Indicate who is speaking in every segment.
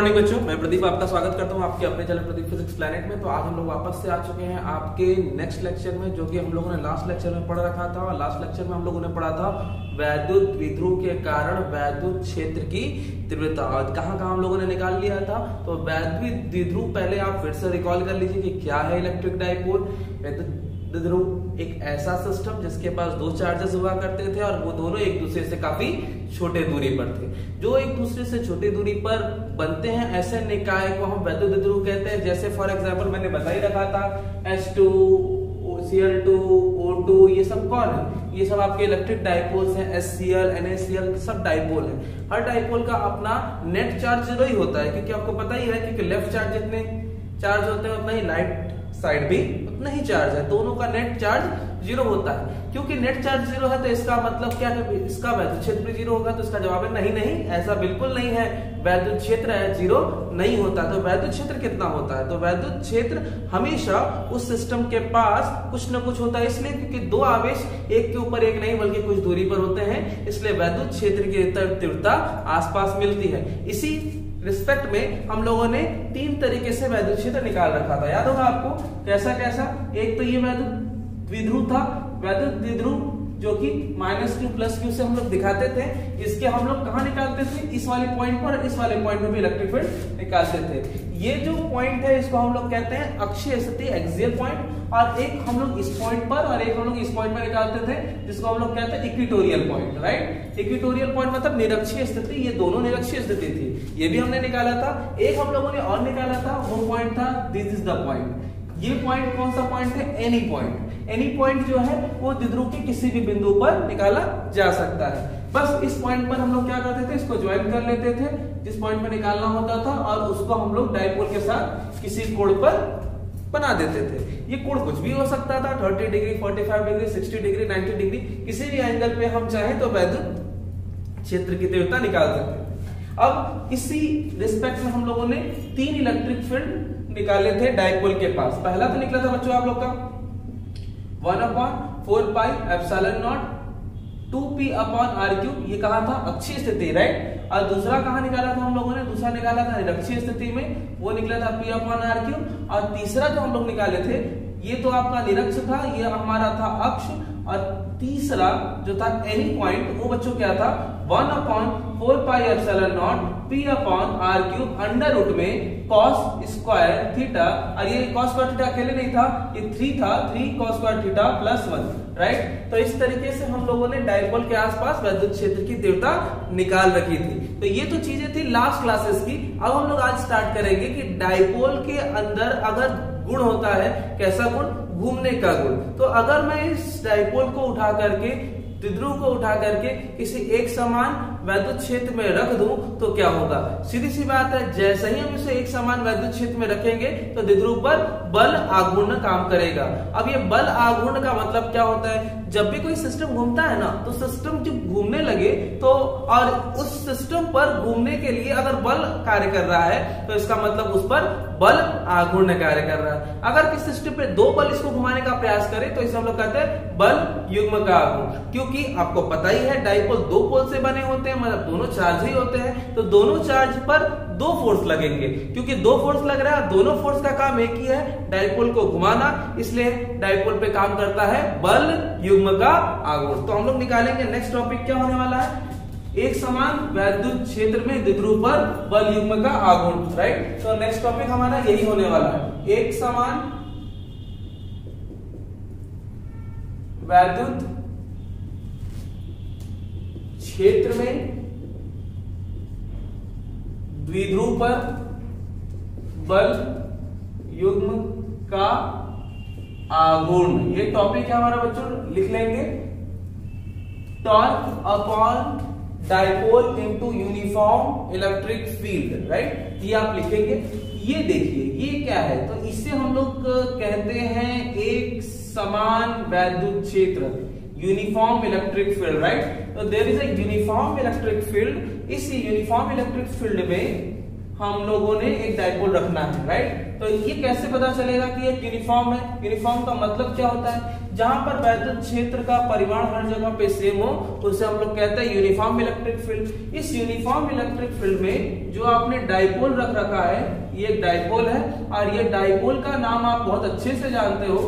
Speaker 1: Morning बच्चों, मैं प्रदीप आपका स्वागत करता हूं आपके अपने चैनल प्रदीप फिजिक्स प्लैनेट में। तो आज हम लोग वापस से आ चुके हैं आपके नेक्स्ट लेक्चर में, जो कि हम लोगों ने लास्ट लेक्चर में पढ़ रखा था। और लास्ट लेक्चर में हम लोगों ने पढ़ा था वैद्युत द्विध्रुव के कारण वैद्युत क्षेत्र की तीव्रता, और कहाँ हम लोगों ने निकाल लिया था। तो वैद्युत द्विध्रुव पहले आप फिर से रिकॉल कर लीजिए कि क्या है इलेक्ट्रिक डाइपोल। वैद्युत द्विध्रुव एक ऐसा सिस्टम जिसके पास दो चार्जेस हुआ करते थे और वो दोनों एक दूसरे से काफी छोटे दूरी पर थे। जो एक दूसरे से छोटी दूरी पर बनते हैं ऐसे निकाय को हम वैद्युत द्विध्रुव कहते हैं। जैसे फॉर एग्जांपल मैंने बता ही रखा था H2, Cl2, O2, ये सब कौन है? ये सब आपके इलेक्ट्रिक डाइपोल्स हैं। HCl, NaCl सब डाइपोल हैं। हर डाइपोल का अपना नेट चार्ज जीरो ही होता है, क्योंकि आपको पता ही है क्योंकि लेफ्ट चार्ज जितने चार्ज होते हैं उतना ही राइट साइड भी उतना ही चार्ज है। दोनों का नेट चार्ज जीरो होता है। क्योंकि नेट चार्ज जीरो है तो इसका मतलब क्या है? इसका वैद्युत क्षेत्र भी जीरो होगा। तो इसका जवाब है नहीं नहीं, ऐसा बिल्कुल नहीं है। वैद्युत क्षेत्र है जीरो नहीं होता। तो वैद्युत क्षेत्र कितना होता है? तो वैद्युत क्षेत्र हमेशा उस सिस्टम के पास कुछ न कुछ होता है, इसलिए क्योंकि दो आवेश एक के ऊपर एक नहीं बल्कि कुछ दूरी पर होते हैं, इसलिए वैद्युत क्षेत्र की तीव्रता आसपास मिलती है। इसी रिस्पेक्ट में हम लोगों ने तीन तरीके से वैद्युत क्षेत्र निकाल रखा था, याद होगा आपको? कैसा कैसा? एक तो ये वैद्युत द्विध्रुव था, वैद्युत द्विध्रुव जो कि -q + q से हम लोग दिखाते थे। इसके हम लोग कहाँ निकालते थे? इस वाले पॉइंट पर, इस वाले पॉइंट में भी इलेक्ट्रिक फील्ड निकालते थे। ये जो पॉइंट है इसको हम लोग कहते हैं अक्षीय स्थिति, एक्सियल पॉइंट। और एक हम लोग इस पॉइंट पर और एक हम लोग इस पॉइंट पर निकालते थे, जिसको हम लोग कहते हैं equatorial point, right? Equatorial point मतलब निरक्षीय स्थिति। ये दोनों निरक्षीय स्थिति थी, ये भी हमने निकाला था। एक हम लोगों ने और निकाला था, वो पॉइंट था दिस इज द पॉइंट। ये पॉइंट कौन सा पॉइंट है? Any point. एनी पॉइंट जो है वो द्विध्रुव के किसी भी बिंदु पर निकाला जा सकता है। बस इस पॉइंट पर हम लोग क्या करते थे? इसको ज्वाइन कर लेते थे जिस पॉइंट पर निकालना होता था, और उसको हम लोग डाइपोल के साथ किसी कोण पर बना देते थे। ये कोण कुछ भी हो सकता था, 30 डिग्री, 45 डिग्री, 60 डिग्री, 90 डिग्री, किसी भी एंगल पे हम चाहे तो वैद्युत क्षेत्र की तीव्रता निकाल सकते हैं। अब इसी रिस्पेक्ट में हम लोगों ने तीन इलेक्ट्रिक फील्ड निकाले थे डाइपोल के पास। पहला तो निकला था बच्चों आप लोग का 1/4πε0 2p/r3। ये कहा था अक्षीय स्थिति, राइट? और दूसरा कहां निकाला था हम लोगों ने? दूसरा निकाला था निरक्षीय स्थिति में, वो निकला था p/r3। और तीसरा जो हम लोग निकाले थे ये तो आपका निरक्ष था, ये हमारा था अक्ष। और तीसरा जो था एनी पॉइंट, वो बच्चों क्या था? 1/4πε0 p/r3 अंडर रूट में cos स्क्वायर थीटा। और ये cos स्क्वायर थीटा अकेले नहीं था, ये 3 था, 3 cos स्क्वायर थीटा +1, राइट? तो इस तरीके से हम लोगों ने डाइपोल के आसपास वैद्युत क्षेत्र की तीव्रता निकाल रखी थी। तो ये तो चीजें थी लास्ट क्लासेस की। अब हम लोग आज स्टार्ट करेंगे कि डाइपोल के अंदर अगर गुण होता है, कैसा गुण? घूमने का गुण। तो अगर मैं इस डाइपोल को उठा करके, द्विध्रुव को उठा करके किसी एक समान वैद्युत क्षेत्र में रख दूं तो क्या होगा? सीधी सी बात है, जैसे ही हम इसे एक समान वैद्युत क्षेत्र में रखेंगे तो द्विध्रुव पर बल आघूर्ण काम करेगा। अब ये बल आघूर्ण का मतलब क्या होता है? जब भी कोई सिस्टम घूमता है ना, तो सिस्टम जब घूमने लगे तो, और उस सिस्टम पर घूमने के लिए अगर बल कार्य कर रहा है तो इसका मतलब उस पर बल आघूर्ण कार्य कर रहा है। अगर किसी सिस्टम पे दो बल इसको घुमाने का प्रयास करे तो इसे हम लोग कहते हैं बल युग्म का आघूर्ण। क्योंकि आपको पता ही है डाइपोल दो पोल से बने होते हैं, मतलब दोनों चार्ज ही होते हैं, तो दोनों चार्ज पर दो फोर्स लगेंगे। क्योंकि दो फोर्स लग रहा है, दोनों फोर्स का काम एक ही है, डाइपोल को घुमाना, इसलिए डाइपोल पे काम करता है बल युग्म का आघूर्ण। तो हम लोग निकालेंगे नेक्स्ट टॉपिक क्या होने वाला है? एक समान वैद्युत क्षेत्र में द्विध्रुव पर बल युग्म का आघूर्ण, राइट? तो नेक्स्ट टॉपिक हमारा यही होने वाला है। एक समान वैद्युत क्षेत्र में द्विध्रुव पर बल युग्म का आघूर्ण, ये टॉपिक है हमारा बच्चों, लिख लेंगे। Torque upon dipole into uniform electric field, right? ये आप लिखेंगे। ये देखिए ये क्या है? तो इसे हम लोग कहते हैं एक समान वैद्युत क्षेत्र, यूनिफॉर्म इलेक्ट्रिक फील्ड, राइट? तो there is a uniform electric field. इस यूनिफॉर्म इलेक्ट्रिक फील्ड में हम लोगों ने एक डायपोल रखना है, राइट। तो ये कैसे पता चलेगा कि एक यूनिफॉर्म है? यूनिफॉर्म का मतलब क्या होता है? जहां पर वैद्युत क्षेत्र का परिमाण हर जगह पे सेम हो उसे हम लोग कहते हैं यूनिफॉर्म इलेक्ट्रिक फील्ड। इस यूनिफॉर्म इलेक्ट्रिक फील्ड में जो आपने डायपोल रख रखा है, ये एक डायपोल है, और ये डायपोल का नाम आप बहुत अच्छे से जानते हो,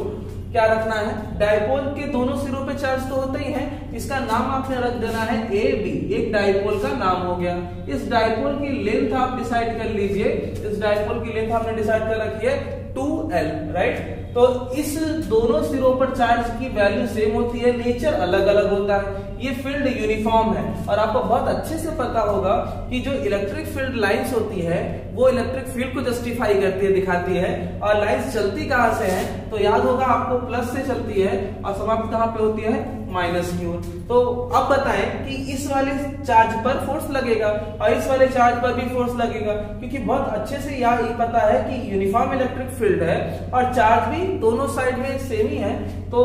Speaker 1: क्या रखना है? डायपोल के दोनों सिरों पे चार्ज तो होते ही हैं, इसका नाम आपने रख देना है ए बी, एक डायपोल का नाम हो गया। इस डायपोल की लेंथ आप डिसाइड कर लीजिए, इस डायपोल की लेंथ आपने डिसाइड कर रखी है 2L, राइट। तो इस दोनों सिरों पर चार्ज की वैल्यू सेम होती है, नेचर अलग अलग होता है, ये फील्ड यूनिफॉर्म है। और आपको बहुत अच्छे से पता होगा कि जो इलेक्ट्रिक फील्ड लाइंस होती है वो इलेक्ट्रिक फील्ड को जस्टिफाई करती है, दिखाती है। और लाइंस चलती कहां से है? तो याद होगा आपको प्लस से चलती है और समाप्त कहां पे होती है? माइनस की ओर। तो अब बताएं कि इस वाले चार्ज पर फोर्स लगेगा और इस वाले चार्ज पर भी फोर्स लगेगा, क्योंकि बहुत अच्छे से यहाँ ये पता है कि यूनिफॉर्म इलेक्ट्रिक फील्ड है और चार्ज भी दोनों साइड में सेम ही है। तो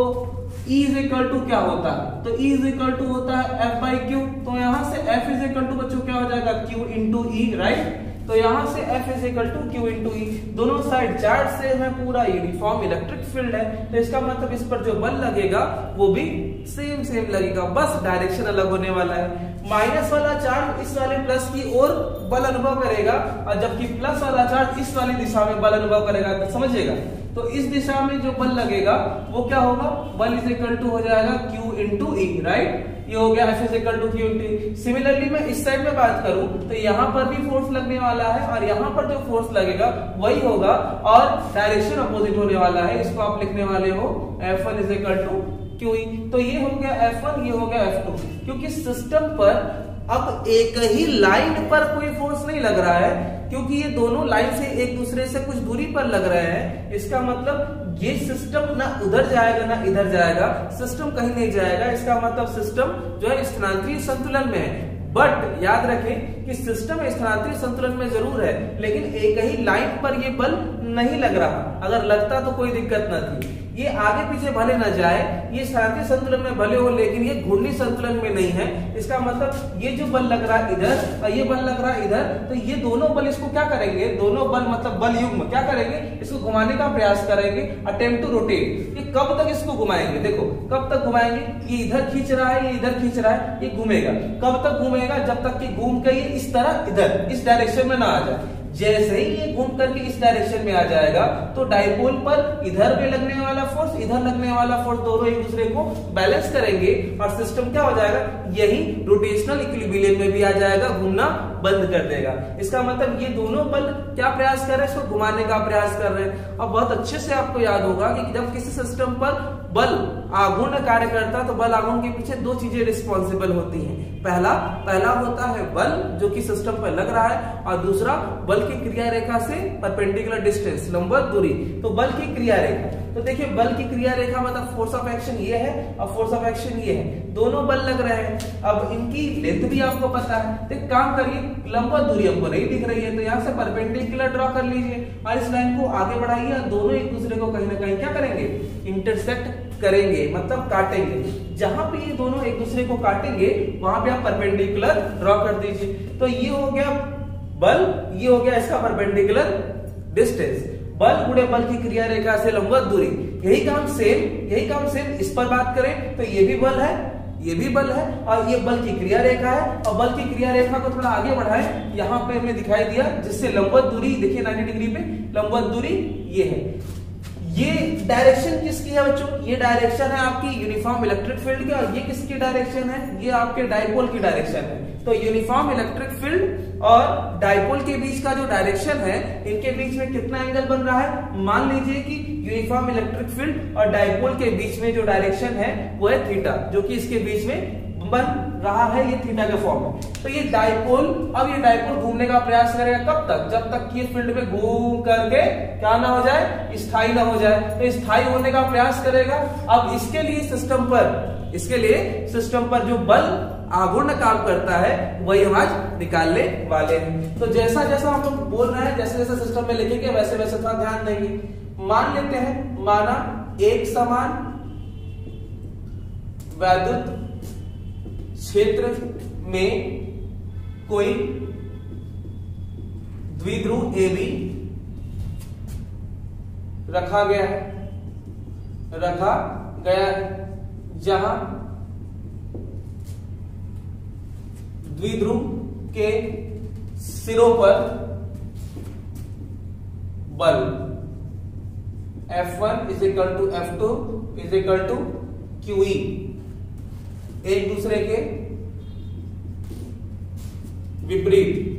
Speaker 1: E इज इक्वल टू क्या होता है? तो E इज इक्वल टू होता है F बाई Q। तो यहां से F इज इक्वल टू बच्चों क्या हो जाएगा? Q into E, right. तो यहां से F is equal to Q into E, दोनों साइड चार्ज से है, पूरा यूनिफॉर्म इलेक्ट्रिक फील्ड है। तो इसका मतलब इस पर जो बल लगेगा वो भी सेम लगेगा, बस डायरेक्शन अलग होने वाला है। माइनस वाला चार्ज इस वाले प्लस की ओर बल अनुभव करेगा और जबकि प्लस वाला चार्ज इस वाली दिशा में बल अनुभव करेगा, तो समझिएगा। तो इस दिशा में जो बल लगेगा वो क्या होगा? बल इज इक्वल टू हो जाएगा Q इंटू E, राइट। ये हो गया F is equal to Q into E। Similarly मैं इस साइड में बात करूं तो यहाँ पर भी फोर्स लगने वाला है और यहाँ पर जो फोर्स लगेगा वही होगा और डायरेक्शन अपोजिट होने वाला है। इसको आप लिखने वाले हो F1 is equal to QE। तो ये हो गया F1, ये हो गया F2, क्योंकि सिस्टम पर अब एक ही लाइन पर कोई फोर्स नहीं लग रहा है, क्योंकि ये दोनों लाइन से एक दूसरे से कुछ दूरी पर लग रहे हैं। इसका मतलब ये सिस्टम ना उधर जाएगा ना इधर जाएगा, सिस्टम कहीं नहीं जाएगा। इसका मतलब सिस्टम जो है स्थानांतरित संतुलन में है। बट याद रखें कि सिस्टम स्थानांतरित संतुलन में जरूर है, लेकिन एक ही लाइन पर ये बल नहीं लग रहा। अगर लगता तो कोई दिक्कत न थी। ये आगे पीछे भले न जाए, ये स्थानांतरित संतुलन में भले हो, लेकिन ये घूर्णी संतुलन में नहीं है। इसका मतलब ये जो बल लग रहा है इधर और ये बल लग रहा है इधर, तो ये दोनों बल इसको क्या करेंगे? दोनों बल मतलब बल युग्म क्या करेंगे? इसको घुमाने का प्रयास करेंगे, अटेम्प्ट टू रोटेट। ये कब तक इसको घुमाएंगे? देखो कब तक घुमाएंगे? ये इधर खींच रहा है, ये इधर खींच रहा है, ये घूमेगा। कब तक घूमेगा? जब तक कि घूम के ये इस तरह इधर इस डायरेक्शन में ना आ जाए। जैसे ही ये घूम करके इस डायरेक्शन में आ जाएगा तो डायपोल पर इधर भी लगने वाला फोर्स, इधर लगने वाला फोर्स, दोनों एक दूसरे को बैलेंस करेंगे और सिस्टम क्या हो जाएगा? यही रोटेशनल इक्विलिब्रियम में भी आ जाएगा, घूमना बंद कर देगा। इसका मतलब ये दोनों बल क्या प्रयास कर रहे हैं? इसको घुमाने का प्रयास कर रहे हैं। अब बहुत अच्छे से आपको याद होगा कि जब किसी सिस्टम पर बल आघूर्ण कार्य करता है तो बल आघूर्ण के पीछे दो चीजें रिस्पॉन्सिबल होती हैं। पहला होता है बल जो कि सिस्टम पर लग रहा है, और दूसरा बल की क्रिया रेखा से परपेंडिकुलर डिस्टेंस, लंबवत दूरी। तो बल की क्रिया रेखा, तो देखिए बल की क्रिया रेखा मतलब फोर्स ऑफ एक्शन ये है और फोर्स ऑफ एक्शन ये है, दोनों बल लग रहे हैं। अब इनकी लेंथ भी आपको पता है, तो एक काम करिए, लंबवत दूरी हमको नहीं दिख रही है तो यहाँ से परपेंडिकुलर ड्रॉ कर लीजिए और इस लाइन को आगे बढ़ाइए और दोनों एक दूसरे को कहीं ना कहीं क्या करेंगे? इंटरसेक्ट करेंगे, मतलब काटेंगे। जहां पे ये दोनों एक दूसरे को काटेंगे वहां पे आप परपेंडिकुलर ड्रॉ कर दीजिए। तो ये हो गया बल, ये हो गया इसका परपेंडिकुलर डिस्टेंस। बल गुणे बल की क्रिया रेखा से लंबवत दूरी, यही काम सेम इस पर बात करें तो ये भी बल है, ये भी बल है और ये बल की क्रिया रेखा है। और बल की क्रिया रेखा को थोड़ा आगे बढ़ाएं, यहाँ पे हमने दिखाई दिया जिससे लंबवत दूरी देखिए 90 डिग्री पे लंबवत दूरी ये है। ये डायरेक्शन किसकी है बच्चों? ये डायरेक्शन है आपकी यूनिफॉर्म इलेक्ट्रिक फील्ड की, और ये किसकी डायरेक्शन है? ये आपके डायपोल की डायरेक्शन है। तो यूनिफॉर्म इलेक्ट्रिक फील्ड और डायपोल के बीच का जो डायरेक्शन है, इनके बीच में कितना एंगल बन रहा है? मान लीजिए कि यूनिफॉर्म इलेक्ट्रिक फील्ड और डायपोल के बीच में जो डायरेक्शन है वो है थीटा, जो कि इसके बीच में बन रहा है, ये थीटा के फॉर्म में। तो ये डायपोल, अब ये डायपोल घूमने का प्रयास करेगा कब तक? जब तक कि ये फील्ड में घूम करके क्या ना हो जाए? स्थायी ना हो जाए। तो स्थायी होने का प्रयास करेगा। अब इसके लिए सिस्टम पर जो बल आघूर्ण काम करता है वही हम आज निकालने वाले हैं। तो जैसा जैसा हम लोग बोल रहे हैं, जैसे जैसे सिस्टम में लिखेंगे वैसे वैसे थोड़ा ध्यान देंगे। मान लेते हैं, माना एक समान वैद्युत क्षेत्र में कोई द्विध्रुव ए बी रखा गया है, जहां द्विध्रुव के सिरों पर बल F1 is equal to F2 is equal to QE एक दूसरे के विपरीत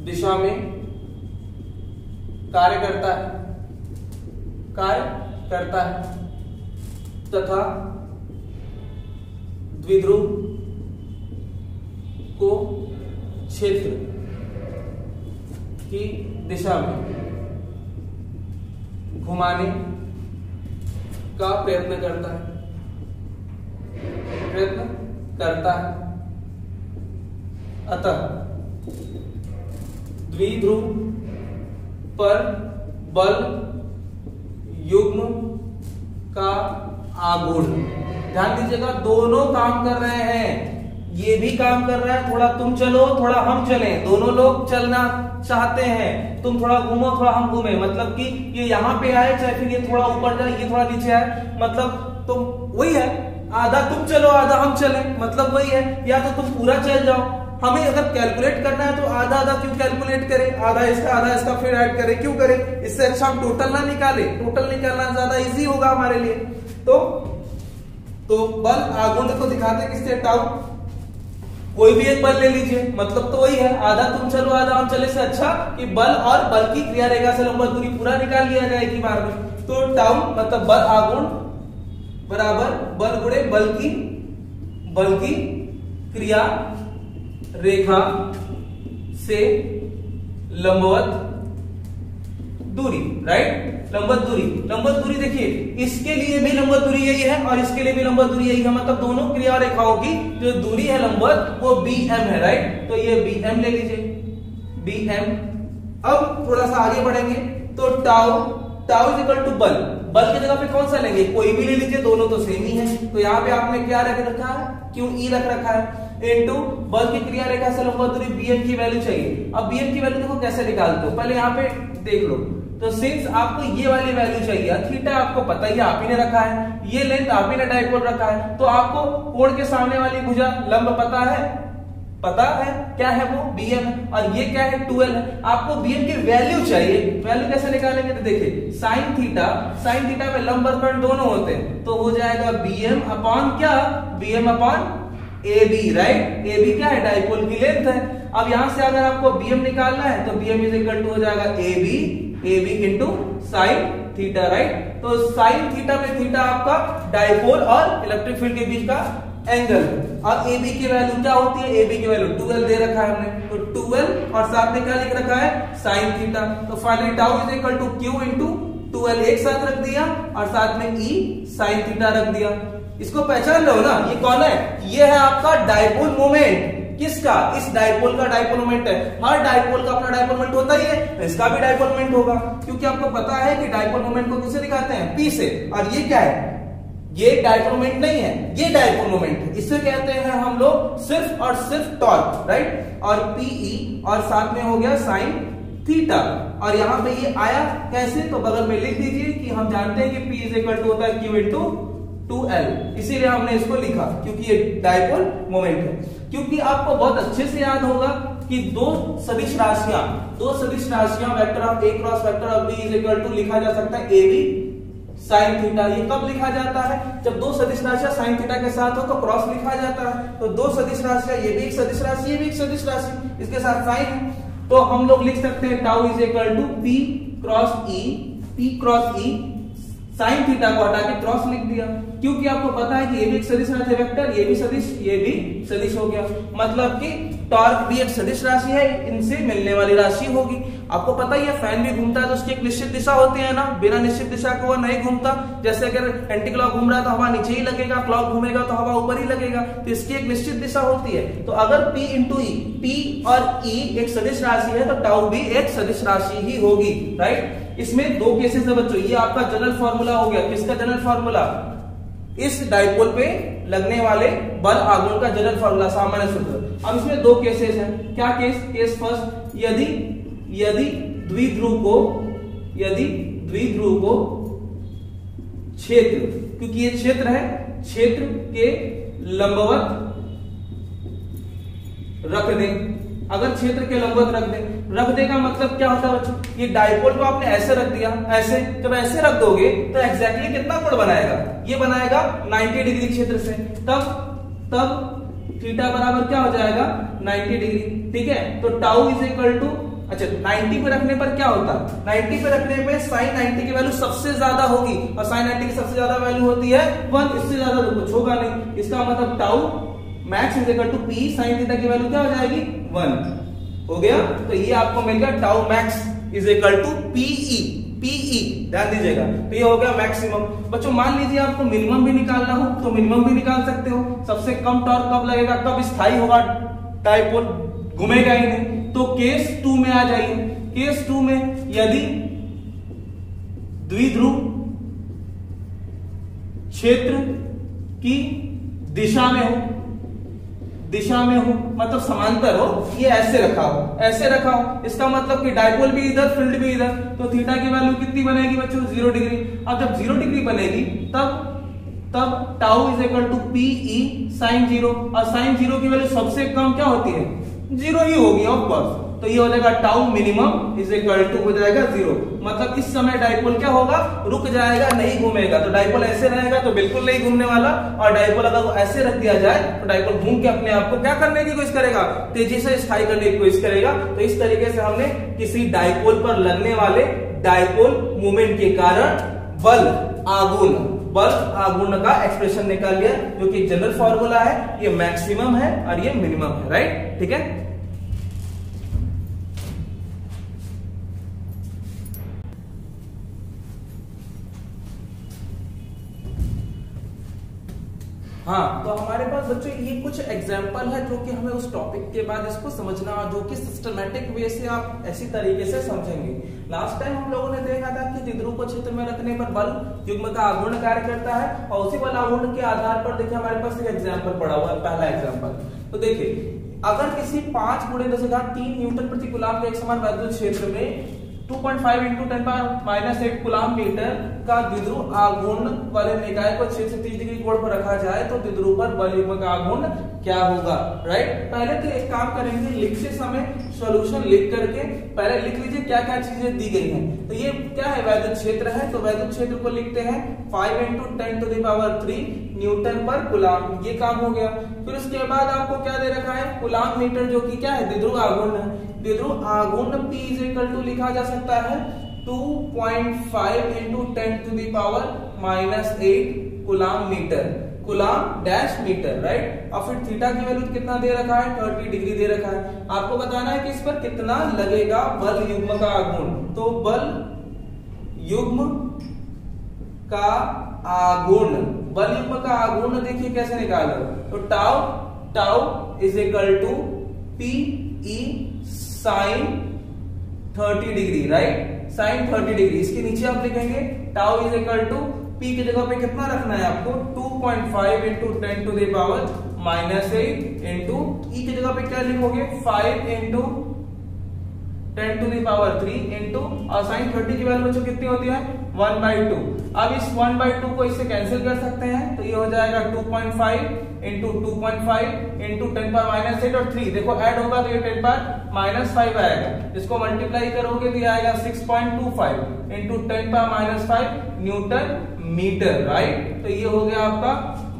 Speaker 1: दिशा में कार्य करता है तथा द्विध्रुव को क्षेत्र की दिशा में घुमाने का प्रयत्न करता है। अतः द्विध्रुव पर बल युग्म का आघूर्ण, ध्यान दीजिएगा दोनों काम कर रहे हैं, ये भी काम कर रहा है, थोड़ा तुम चलो थोड़ा हम चलें, दोनों लोग चलना चाहते हैं, तुम थोड़ा घूमो थोड़ा हम घूमे, मतलब कि ये यहाँ पे आए चाहे फिर ये थोड़ा ऊपर जाए ये थोड़ा नीचे आए, मतलब तुम वही है, आधा तुम चलो आधा हम चलें, मतलब वही है, या तो तुम पूरा चल जाओ। हमें अगर कैलकुलेट करना है तो आधा आधा क्यों कैलकुलेट करें, आधा इसका फिर ऐड करें, क्यों करें, इससे अच्छा हम टोटल ना निकाले, टोटल निकालना ज्यादा इजी होगा हमारे लिए। तो बल आघूर्ण को दिखाते हैं किससे, टाउ, कोई भी एक बल ले लीजिए, मतलब तो वही है, आधा तुम चलो आधा हम चले से अच्छा कि बल और बल की क्रिया रेखा से लंबवत दूरी पूरा निकाल लिया जाए एक ही बार में। तो टाउ मतलब बल आघूर्ण बराबर बल गुणे बल की क्रिया रेखा से लंबवत दूरी, राइट, लंबवत दूरी देखिए, इसके लिए भी लंबवत दूरी यही है और इसके लिए भी लंबवत दूरी यही है, मतलब दोनों क्रिया रेखाओं की जो दूरी है लंबवत वो BM है, राइट। तो ये BM ले लीजिए, BM। अब थोड़ा सा आगे बढ़ेंगे तो टाउ इज इक्वल टू बल की जगह पे कौन सा लेंगे, कोई भी ले लीजिए, दोनों तो सेम ही है। तो यहाँ पे आपने क्या रख रखा है, QE रख रखा है, इनटू बल की क्रिया रेखा से लंबवत दूरी BM की वैल्यू चाहिए। अब BM की वैल्यू देखो कैसे निकालते हो, पहले यहाँ पे देख लो। तो सिंस आपको ये वाली वैल्यू चाहिए, थीटा आपको पता ही आप ही ने रखा है, ये लेंथ आप ही ने डायपोल रखा है, तो आपको कोण के सामने वाली भुजा लंब पता है क्या है, वो BM है, और ये क्या है 12 है। आपको BM की वैल्यू चाहिए, वैल्यू कैसे निकालेंगे, तो देखिए साइन थीटा में लंब वर्गफल दोनों होते हैं, तो हो जाएगा BM अपॉन क्या, BM upon AB, right. AB क्या है, डायपोल की लेंथ है। अब यहां से अगर आपको BM निकालना है तो BM इज इक्वल टू हो जाएगा AB into sine theta, right. तो साइन थीटा में थीटा आपका डायपोल और इलेक्ट्रिक फील्ड के बीच का एंगल। अब AB की वैल्यू क्या होती है, AB की वैल्यू 12 दे रखा है हमने, तो 12 और साथ में क्या लिख रखा है, साइन थीटा। तो finally tau is equal to Q into 12 एक साथ रख दिया और साथ में E साइन थीटा रख दिया। इसको पहचान लो ना, ये कौन है, ये है आपका डायपोल मोमेंट। किसका, इस डायपोल का डायपोल मोमेंट है। हर डायपोल का अपना डायपोल मोमेंट होता ही है, इसका भी डायपोल मोमेंट होगा, क्योंकि आपको पता है कि डायपोल मोमेंट को किससे दिखाते हैं, P से। और ये क्या है, ये डायपोल मोमेंट नहीं है, ये डायपोल मोमेंट है, इससे कहते हैं हम लोग सिर्फ और सिर्फ टॉर्क, राइट। और PE और साथ में हो गया साइन थीटा, और यहां पे ये आया कैसे, तो बगल में लिख दीजिए कि हम जानते हैं कि P इज इक्वल टू होता है Q इंटू 2L, इसीलिए हमने इसको लिखा क्योंकि ये डायपोल मोमेंट है। क्योंकि आपको बहुत अच्छे से याद होगा कि दो सदिश राशियां vector of A cross vector of B is equal to लिखा जा सकता है AB साइन थीटा। ये कब लिखा जाता है, जब दो सदिश राशियां साइन थीटा के साथ हो तो क्रॉस लिखा जाता है। तो दो सदिश राशियां, ये भी एक सदिश राशि, ये भी एक सदिश राशि, इसके साथ साइन है, तो हम लोग लिख सकते हैं tau is equal to P cross E sine theta को हटा के क्रॉस लिख दिया, क्योंकि आपको पता है कि ये भी एक सदिश राशि वेक्टर, ये भी सदिश हो गया, मतलब कि टॉर्क भी एक सदिश राशि है, इनसे मिलने वाली राशि होगी। आपको पता ही है फैन भी घूमता है तो उसकी एक निश्चित दिशा होती है ना, बिना निश्चित दिशा के वो नहीं घूमता। जैसे अगर एंटी क्लॉक घूम रहा है तो हवा नीचे ही लगेगा, क्लॉक घूमेगा तो हवा ऊपर ही लगेगा, तो इसकी एक निश्चित दिशा होती है। तो अगर P इंटू E, P और E एक सदिश राशि है तो टाउ भी एक सदिश राशि ही होगी, राइट। इसमें दो केसेस है बच्चों, ये आपका जनरल फॉर्मूला हो गया, किसका जनरल फॉर्मूला, इस डाइपोल पे लगने वाले बल आघूर्ण का जनरल फॉर्मूला, सामान्य सूत्र। अब इसमें दो केसेस हैं। क्या केस फर्स्ट, यदि द्विध्रुव को क्षेत्र, क्योंकि ये क्षेत्र है, क्षेत्र के लंबवत रख दें। अगर क्षेत्र के लंबवत रख देगा मतलब क्या होता है बच्चों, ये डाइपोल को आपने ऐसे रख दिया, ऐसे, जब ऐसे रख दोगे तो एग्जैक्टली कितना कोण बनाएगा, ये बनाएगा 90 डिग्री क्षेत्र से। तब थीटा बराबर क्या हो जाएगा, 90 डिग्री। ठीक है, तो टाउ इज इक्वल टू, अच्छा 90 पे रखने पर क्या होता है, 90 पे रखने पे साइन 90 की वैल्यू सबसे ज्यादा होगी, और साइन 90 की सबसे ज्यादा वैल्यू होती है 1, इससे ज्यादा तो कुछ होगा नहीं। इसका मतलब tau max is equal to P sine theta की वैल्यू क्या हो जाएगी, 1 हो गया। तो ये आपको मिल गया tau max is equal to PE, ध्यान दीजिएगा। तो ये हो गया मैक्सिमम। बच्चों मान लीजिए आपको मिनिमम भी निकालना हो तो मिनिमम भी निकाल सकते हो। सबसे कम टॉर्क कब लगेगा, कब स्थायी होगा डाइपोल, घूमेगा ही नहीं। तो केस 2 में आ जाइए। केस 2 में यदि द्विध्रुव क्षेत्र की दिशा में हो, मतलब समांतर हो, ये ऐसे रखा हो, इसका मतलब कि डाइपोल भी इधर, फील्ड भी इधर, तो थीटा की वैल्यू कितनी बनेगी बच्चों, 0 डिग्री। अब जब 0 डिग्री बनेगी तब tau is equal to PE sine 0, और साइन 0 की वैल्यू सबसे कम क्या होती है, 0 ही होगी ऑफ कोर्स। तो ये हो जाएगा tau minimum is equal to हो जाएगा 0, मतलब इस समय डाइपोल क्या होगा, रुक जाएगा, नहीं घूमेगा। तो डाइपोल ऐसे रहेगा तो बिल्कुल नहीं घूमने वाला, और डाइपोल अगर ऐसे रख दिया जाए तो डाइपोल घूम के अपने आप को क्या करने की कोशिश करेगा, तेजी से स्थायी करने की कोशिश करेगा। तो इस तरीके से हमने किसी डाइपोल पर लगने वाले डाइपोल मूवमेंट के कारण बल आघूर्ण का एक्सप्रेशन निकाल लिया, जो कि जनरल फॉर्मूला है, ये मैक्सिमम है और ये मिनिमम है, राइट। ठीक है, हाँ, तो हमारे पास बच्चों ये कुछ एग्जाम्पल है जो कि हमें उस टॉपिक के बाद इसको समझना, जो कि सिस्टमैटिक वे से आप ऐसी तरीके से समझेंगे। लास्ट टाइम हम लोगों ने देखा था कि द्विध्रुव को क्षेत्र में रखने पर बल युग्म का आघूर्ण कार्य करता है, और उसी बल आघूर्ण के आधार पर देखिए हमारे पास एक एग्जाम्पल पड़ा हुआ है, पहला एग्जाम्पल। तो देखिए, अगर किसी 5 × 10³ न्यूटन प्रति कूलम के एक समान वैद्युत क्षेत्र में 2.5 × 10⁻⁸ कूलम मीटर का द्विध्रुव आघूर्ण वाले निकाय को 6 से 30 डिग्री कोण पर रखा जाए तो द्विध्रुव पर बल युग्म का आघूर्ण क्या होगा, राइट। पहले तो एक काम करेंगे, लिखते समय सॉल्यूशन लिख करके पहले लिख लीजिए क्या क्या चीजें दी गई हैं। तो ये क्या है, वैद्युत क्षेत्र है, तो वैद्युत क्षेत्र को लिखते हैं 5 × 10⁻³ न्यूटन पर कूलम, ये काम हो गया। फिर उसके बाद आपको क्या दे रखा है, कूलम मीटर, जो कि क्या है, द्विध्रुव आघूर्ण है। द्विध्रुव आघूर्ण P इज इक्वल टू लिखा जा सकता है 2.5 × 10⁻⁸ coulomb metre, coulomb dash metre, right. और फिर थीटा की वैल्यू कितना दे रखा है, 30 डिग्री दे रखा है। आपको बताना है कि इस पर कितना लगेगा बल युग्म का आघूर्ण। तो बल युग्म का आघूर्ण देखिए कैसे निकालो, तो tau is equal to PE sine 30 degree, right, sine 30 degree. इसके नीचे आप लिखेंगे tau is equal to P की जगह पे कितना रखना है आपको, 2.5 × 10⁻⁸ इंटू ई की जगह पे क्या लिखोगे, 5 × 10⁻³ इंटू, और साइन 30 की वैल्यू बच्चों कितनी होती है, 1/2। अब इस 1/2 को इससे कैंसिल कर सकते हैं, तो ये हो जाएगा 2.5 × 2.5 × 10⁻⁸ और 3, देखो ऐड होगा तो ये 10⁻⁵ आएगा। इसको मल्टीप्लाई करोगे तो ये आएगा 6.25 × 10⁻⁵ न्यूटन मीटर, राइट। तो ये हो गया आपका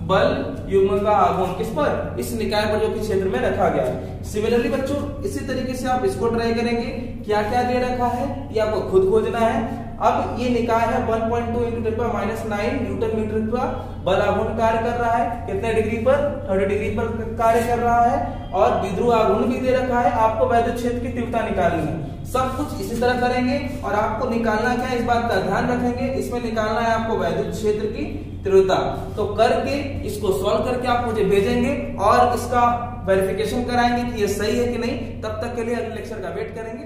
Speaker 1: बल युग्म का आघूर्ण किस पर, इस निकाय पर जो कि क्षेत्र में रखा गया है। सिमिलरली बच्चों इसी तरीके से आप इसको ट्राई करेंगे, क्या क्या दे रखा है ये आपको खुद खोजना है। अब ये निकाय है 1.2 × 10⁻⁹ न्यूटन मीटर का बल आघूर्ण कार्य कर रहा है, कितने डिग्री पर, 30 डिग्री पर कार्य कर रहा है, और द्विध्रुव आघूर्ण भी दे रखा है। आपको वैद्युत क्षेत्र की तीव्रता निकालनी है। सब कुछ इसी तरह करेंगे, और आपको निकालना क्या है इस बात का ध्यान रखेंगे, इसमें निकालना है आपको वैद्युत क्षेत्र की तीव्रता। तो करके इसको सॉल्व करके आप मुझे भेजेंगे और इसका वेरिफिकेशन कराएंगे कि ये सही है कि नहीं। तब तक के लिए अगले लेक्चर का वेट करेंगे।